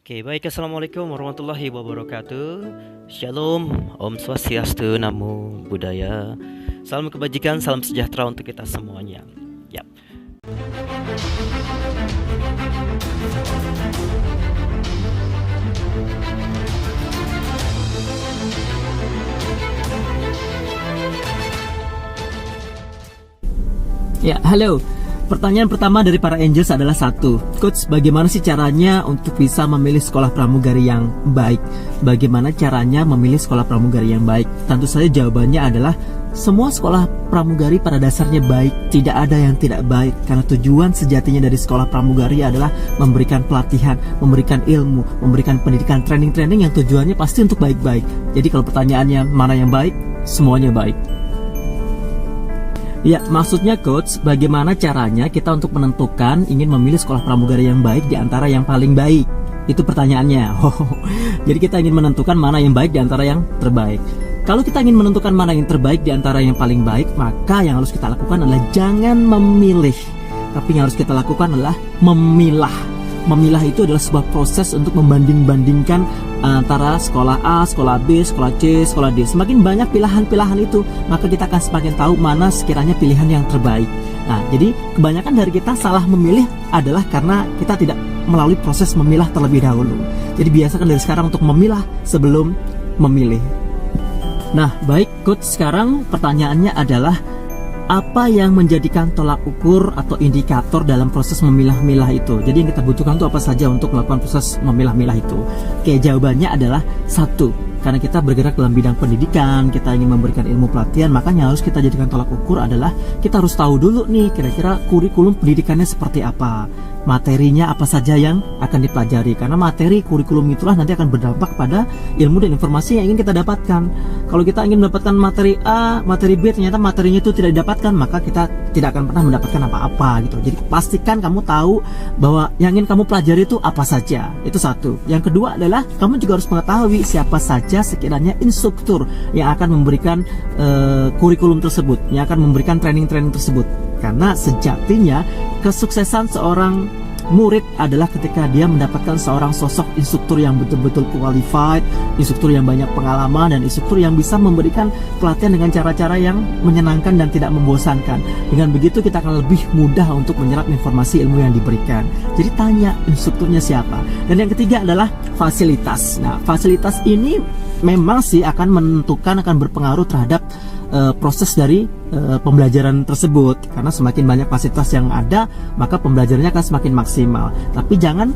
Oke, baik. Assalamualaikum warahmatullahi wabarakatuh. Shalom, Om Swastiastu, Namo Buddhaya. Salam kebajikan, salam sejahtera untuk kita semuanya. Yap. Ya, halo. Pertanyaan pertama dari para angels adalah satu, Coach, bagaimana sih caranya untuk bisa memilih sekolah pramugari yang baik? Bagaimana caranya memilih sekolah pramugari yang baik? Tentu saja jawabannya adalah semua sekolah pramugari pada dasarnya baik, tidak ada yang tidak baik. Karena tujuan sejatinya dari sekolah pramugari adalah memberikan pelatihan, memberikan ilmu, memberikan pendidikan, training-training yang tujuannya pasti untuk baik-baik. Jadi kalau pertanyaannya mana yang baik, semuanya baik. Ya, maksudnya Coach, bagaimana caranya kita untuk menentukan ingin memilih sekolah pramugari yang baik di antara yang paling baik? Itu pertanyaannya. Jadi kita ingin menentukan mana yang baik di antara yang terbaik. Kalau kita ingin menentukan mana yang terbaik di antara yang paling baik, maka yang harus kita lakukan adalah jangan memilih. Tapi yang harus kita lakukan adalah memilah. Memilah itu adalah sebuah proses untuk membanding-bandingkan antara sekolah A, sekolah B, sekolah C, sekolah D. Semakin banyak pilihan-pilihan itu, maka kita akan semakin tahu mana sekiranya pilihan yang terbaik. Nah, jadi kebanyakan dari kita salah memilih adalah karena kita tidak melalui proses memilah terlebih dahulu. Jadi biasakan dari sekarang untuk memilah sebelum memilih. Nah, baik Coach, sekarang pertanyaannya adalah apa yang menjadikan tolak ukur atau indikator dalam proses memilah-milah itu? Jadi yang kita butuhkan itu apa saja untuk melakukan proses memilah-milah itu? Oke, jawabannya adalah satu, karena kita bergerak dalam bidang pendidikan, kita ingin memberikan ilmu pelatihan, makanya harus kita jadikan tolak ukur adalah kita harus tahu dulu nih kira-kira kurikulum pendidikannya seperti apa, materinya apa saja yang akan dipelajari, karena materi kurikulum itulah nanti akan berdampak pada ilmu dan informasi yang ingin kita dapatkan. Kalau kita ingin mendapatkan materi A, materi B, ternyata materinya itu tidak didapatkan, maka kita tidak akan pernah mendapatkan apa-apa gitu. Jadi pastikan kamu tahu bahwa yang ingin kamu pelajari itu apa saja. Itu satu. Yang kedua adalah kamu juga harus mengetahui siapa saja sekiranya instruktur yang akan memberikan kurikulum tersebut, yang akan memberikan training-training tersebut. Karena sejatinya kesuksesan seorang murid adalah ketika dia mendapatkan seorang sosok instruktur yang betul-betul qualified, instruktur yang banyak pengalaman, dan instruktur yang bisa memberikan pelatihan dengan cara-cara yang menyenangkan dan tidak membosankan. Dengan begitu kita akan lebih mudah untuk menyerap informasi ilmu yang diberikan. Jadi tanya instrukturnya siapa. Dan yang ketiga adalah fasilitas. Nah, fasilitas ini memang sih akan menentukan, akan berpengaruh terhadap proses dari pembelajaran tersebut. Karena semakin banyak fasilitas yang ada, maka pembelajarannya akan semakin maksimal. Tapi jangan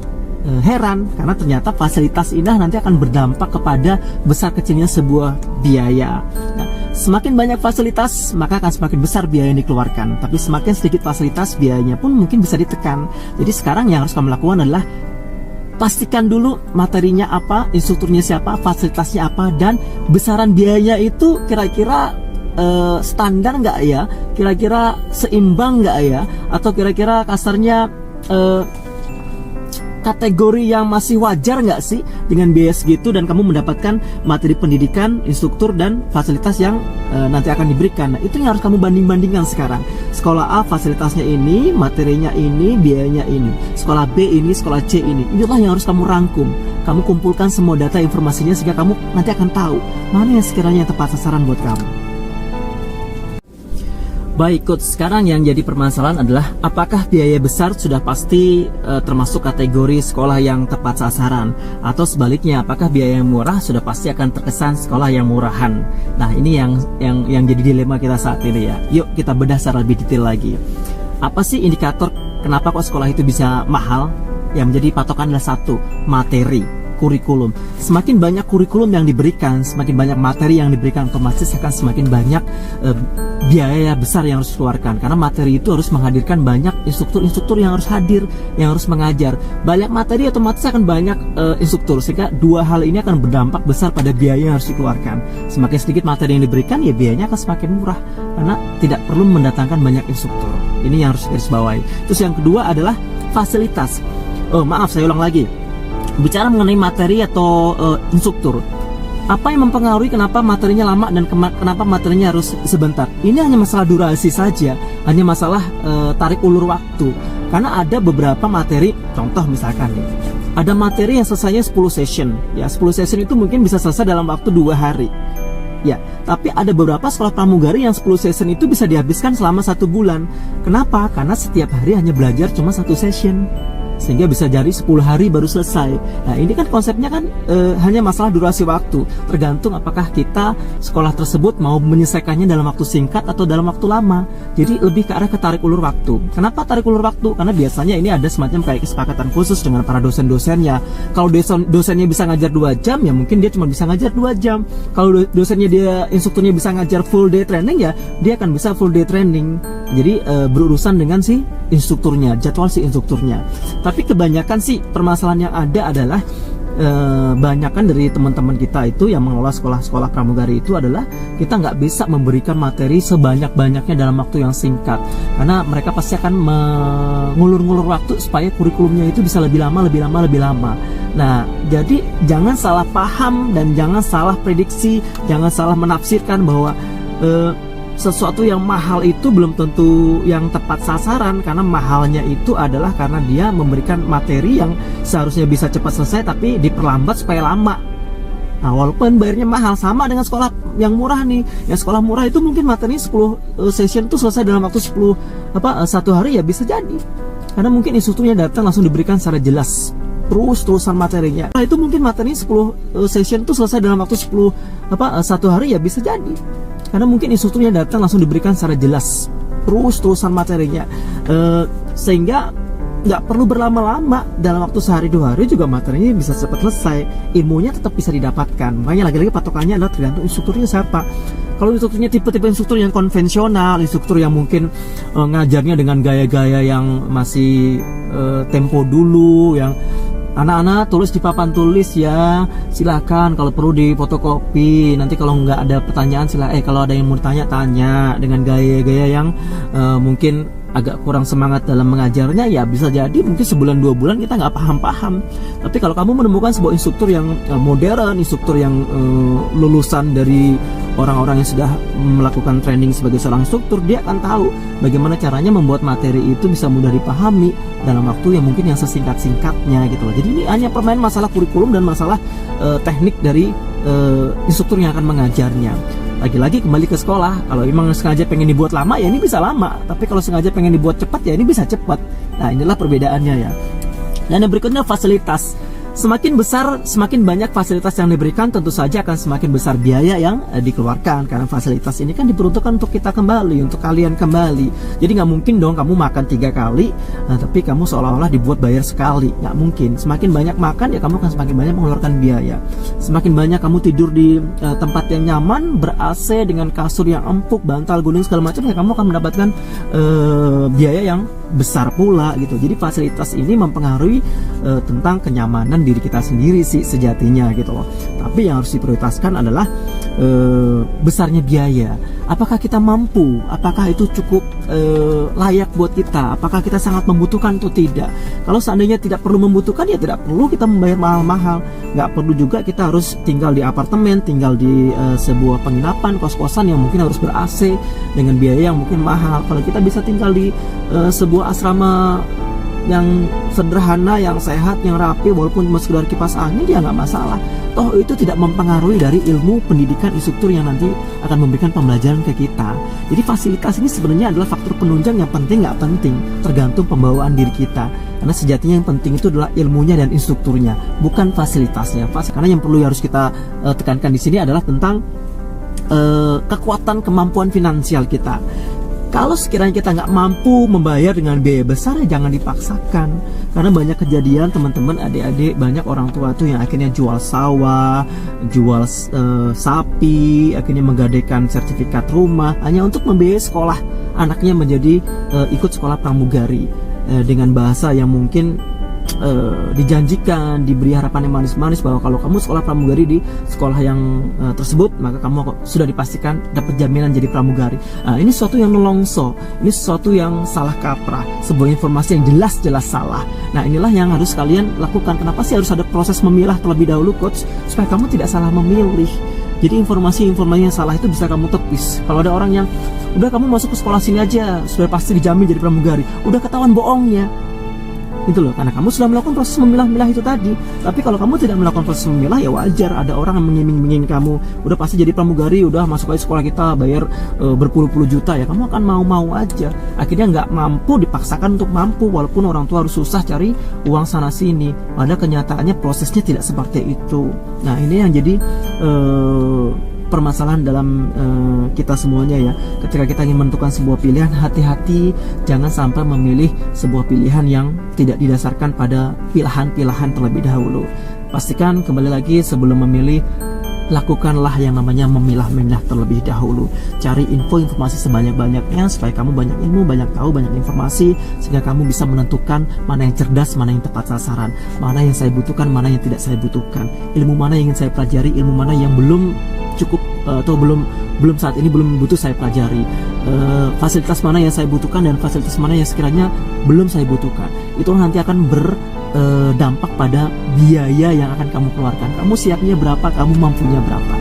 heran, karena ternyata fasilitas ini nanti akan berdampak kepada besar kecilnya sebuah biaya. Nah, semakin banyak fasilitas, maka akan semakin besar biaya yang dikeluarkan. Tapi semakin sedikit fasilitas, biayanya pun mungkin bisa ditekan. Jadi sekarang yang harus kamu lakukan adalah pastikan dulu materinya apa, instrukturnya siapa, fasilitasnya apa, dan besaran biayanya itu kira-kira standar nggak ya, kira-kira seimbang nggak ya, atau kira-kira kasarnya kategori yang masih wajar nggak sih dengan biaya segitu, dan kamu mendapatkan materi pendidikan, instruktur, dan fasilitas yang nanti akan diberikan. Nah, itu yang harus kamu banding-bandingkan sekarang. Sekolah A fasilitasnya ini, materinya ini, biayanya ini. Sekolah B ini, sekolah C ini. Inilah yang harus kamu rangkum. Kamu kumpulkan semua data informasinya sehingga kamu nanti akan tahu mana yang sekiranya yang tepat sasaran buat kamu. Baik Coach, sekarang yang jadi permasalahan adalah apakah biaya besar sudah pasti termasuk kategori sekolah yang tepat sasaran, atau sebaliknya apakah biaya yang murah sudah pasti akan terkesan sekolah yang murahan. Nah, ini yang jadi dilema kita saat ini ya. Yuk kita bedah secara lebih detail lagi. Apa sih indikator kenapa kok sekolah itu bisa mahal? Yang menjadi patokan adalah satu, materi, kurikulum. Semakin banyak kurikulum yang diberikan, semakin banyak materi yang diberikan, otomatis akan semakin banyak biaya besar yang harus dikeluarkan. Karena materi itu harus menghadirkan banyak instruktur-instruktur yang harus hadir, yang harus mengajar. Banyak materi otomatis akan banyak instruktur, sehingga dua hal ini akan berdampak besar pada biaya yang harus dikeluarkan. Semakin sedikit materi yang diberikan, ya biayanya akan semakin murah, karena tidak perlu mendatangkan banyak instruktur. Ini yang harus digarisbawahi. Terus yang kedua adalah fasilitas. Oh maaf, saya ulang lagi. Bicara mengenai materi atau instruktur, apa yang mempengaruhi kenapa materinya lama dan kenapa materinya harus sebentar? Ini hanya masalah durasi saja, hanya masalah tarik ulur waktu. Karena ada beberapa materi, contoh misalkan nih, ada materi yang selesainya 10 session. Ya, 10 session itu mungkin bisa selesai dalam waktu 2 hari. Ya, tapi ada beberapa sekolah pramugari yang 10 session itu bisa dihabiskan selama 1 bulan. Kenapa? Karena setiap hari hanya belajar cuma 1 session, sehingga bisa jadi 10 hari baru selesai. Nah, ini kan konsepnya kan hanya masalah durasi waktu. Tergantung apakah kita sekolah tersebut mau menyelesaikannya dalam waktu singkat atau dalam waktu lama. Jadi lebih ke arah tarik ulur waktu. Kenapa tarik ulur waktu? Karena biasanya ini ada semacam kayak kesepakatan khusus dengan para dosen-dosennya. Kalau dosennya bisa ngajar 2 jam, ya mungkin dia cuma bisa ngajar 2 jam. Kalau dosennya instrukturnya bisa ngajar full day training, ya dia akan bisa full day training. Jadi berurusan dengan si instrukturnya, jadwal si instrukturnya. Tapi kebanyakan sih permasalahan yang ada adalah banyakkan dari teman-teman kita itu yang mengelola sekolah-sekolah pramugari itu adalah kita nggak bisa memberikan materi sebanyak-banyaknya dalam waktu yang singkat, karena mereka pasti akan mengulur-ngulur waktu supaya kurikulumnya itu bisa lebih lama. Nah, jadi jangan salah paham dan jangan salah prediksi, jangan salah menafsirkan bahwa sesuatu yang mahal itu belum tentu yang tepat sasaran, karena mahalnya itu adalah karena dia memberikan materi yang seharusnya bisa cepat selesai tapi diperlambat supaya lama. Nah, walaupun bayarnya mahal, sama dengan sekolah yang murah nih. Yang sekolah murah itu mungkin materi 10 session itu selesai dalam waktu 1 hari, ya bisa jadi. Karena mungkin instrukturnya datang langsung diberikan secara jelas terusan materinya. Nah, itu mungkin materi 10 session itu selesai dalam waktu 1 hari, ya bisa jadi. Karena mungkin instrukturnya datang langsung diberikan secara jelas terusan materinya, sehingga nggak perlu berlama-lama. Dalam waktu sehari 2 hari juga materinya bisa cepat selesai, ilmunya tetap bisa didapatkan. Makanya lagi-lagi patokannya adalah tergantung instrukturnya siapa. Kalau instrukturnya tipe-tipe instruktur yang konvensional, instruktur yang mungkin ngajarnya dengan gaya-gaya yang masih tempo dulu, yang anak-anak tulis di papan tulis ya, silakan, kalau perlu di fotokopi. Nanti kalau nggak ada pertanyaan kalau ada yang mau tanya dengan gaya-gaya yang mungkin agak kurang semangat dalam mengajarnya, ya bisa jadi mungkin sebulan 2 bulan kita nggak paham. Tapi kalau kamu menemukan sebuah instruktur yang modern, instruktur yang lulusan dari orang-orang yang sudah melakukan training sebagai seorang instruktur, dia akan tahu bagaimana caranya membuat materi itu bisa mudah dipahami dalam waktu yang mungkin yang sesingkat-singkatnya gitu loh. Jadi ini hanya permain masalah kurikulum dan masalah teknik dari instruktur yang akan mengajarnya. Lagi-lagi kembali ke sekolah, kalau memang sengaja pengen dibuat lama, ya ini bisa lama. Tapi kalau sengaja pengen dibuat cepat, ya ini bisa cepat. Nah, inilah perbedaannya ya. Dan yang berikutnya fasilitas. Semakin besar, semakin banyak fasilitas yang diberikan, tentu saja akan semakin besar biaya yang dikeluarkan. Karena fasilitas ini kan diperuntukkan untuk kita kembali, untuk kalian kembali. Jadi nggak mungkin dong kamu makan 3 kali, tapi kamu seolah-olah dibuat bayar sekali. Nggak mungkin. Semakin banyak makan, ya kamu akan semakin banyak mengeluarkan biaya. Semakin banyak kamu tidur di tempat yang nyaman, ber-AC dengan kasur yang empuk, bantal guling segala macam, ya kamu akan mendapatkan biaya yang besar pula gitu. Jadi fasilitas ini mempengaruhi tentang kenyamanan diri kita sendiri sih sejatinya gitu loh. Tapi yang harus diprioritaskan adalah besarnya biaya. Apakah kita mampu? Apakah itu cukup layak buat kita? Apakah kita sangat membutuhkan atau tidak? Kalau seandainya tidak perlu membutuhkan, ya tidak perlu kita membayar mahal-mahal. Nggak perlu juga kita harus tinggal di apartemen, tinggal di sebuah penginapan, kos-kosan yang mungkin harus ber-AC dengan biaya yang mungkin mahal. Kalau kita bisa tinggal di sebuah asrama yang sederhana, yang sehat, yang rapi, walaupun cuma sekedar kipas angin, ya nggak masalah. Toh itu tidak mempengaruhi dari ilmu pendidikan instruktur yang nanti akan memberikan pembelajaran ke kita. Jadi fasilitas ini sebenarnya adalah faktor penunjang yang penting nggak penting, tergantung pembawaan diri kita. Karena sejatinya yang penting itu adalah ilmunya dan instrukturnya, bukan fasilitasnya. Karena yang perlu harus kita tekankan di sini adalah tentang kekuatan kemampuan finansial kita. Kalau sekiranya kita nggak mampu membayar dengan biaya besar, ya jangan dipaksakan. Karena banyak kejadian teman-teman, adik-adik, banyak orang tua tuh yang akhirnya jual sawah, jual sapi, akhirnya menggadaikan sertifikat rumah hanya untuk membiayai sekolah anaknya menjadi ikut sekolah pramugari, dengan bahasa yang mungkin dijanjikan, diberi harapan yang manis-manis bahwa kalau kamu sekolah pramugari di sekolah yang tersebut, maka kamu sudah dipastikan dapat jaminan jadi pramugari. Nah, ini sesuatu yang nelongso, ini sesuatu yang salah kaprah, sebuah informasi yang jelas-jelas salah. Nah, inilah yang harus kalian lakukan. Kenapa sih harus ada proses memilah terlebih dahulu, coach? Supaya kamu tidak salah memilih. Jadi informasi-informasi yang salah itu bisa kamu tepis. Kalau ada orang yang udah kamu masuk ke sekolah sini aja sudah pasti dijamin jadi pramugari, udah ketahuan bohongnya, Gitu loh, karena kamu sudah melakukan proses memilah-milah itu tadi. Tapi kalau kamu tidak melakukan proses memilah, ya wajar ada orang yang mengiming-imingin kamu, udah pasti jadi pramugari, udah masuk aja sekolah kita, bayar berpuluh-puluh juta, ya kamu akan mau-mau aja. Akhirnya nggak mampu, dipaksakan untuk mampu, walaupun orang tua harus susah cari uang sana sini. Padahal kenyataannya prosesnya tidak seperti itu. Nah, ini yang jadi permasalahan dalam kita semuanya ya. Ketika kita ingin menentukan sebuah pilihan, hati-hati jangan sampai memilih sebuah pilihan yang tidak didasarkan pada pilihan-pilihan terlebih dahulu. Pastikan kembali lagi sebelum memilih, lakukanlah yang namanya memilah-milah terlebih dahulu. Cari informasi sebanyak-banyaknya supaya kamu banyak ilmu, banyak tahu, banyak informasi, sehingga kamu bisa menentukan mana yang cerdas, mana yang tepat sasaran, mana yang saya butuhkan, mana yang tidak saya butuhkan, ilmu mana yang ingin saya pelajari, ilmu mana yang belum cukup atau belum saat ini belum butuh saya pelajari, fasilitas mana yang saya butuhkan dan fasilitas mana yang sekiranya belum saya butuhkan. Itu nanti akan berdampak pada biaya yang akan kamu keluarkan. Kamu siapnya berapa, kamu mampunya berapa.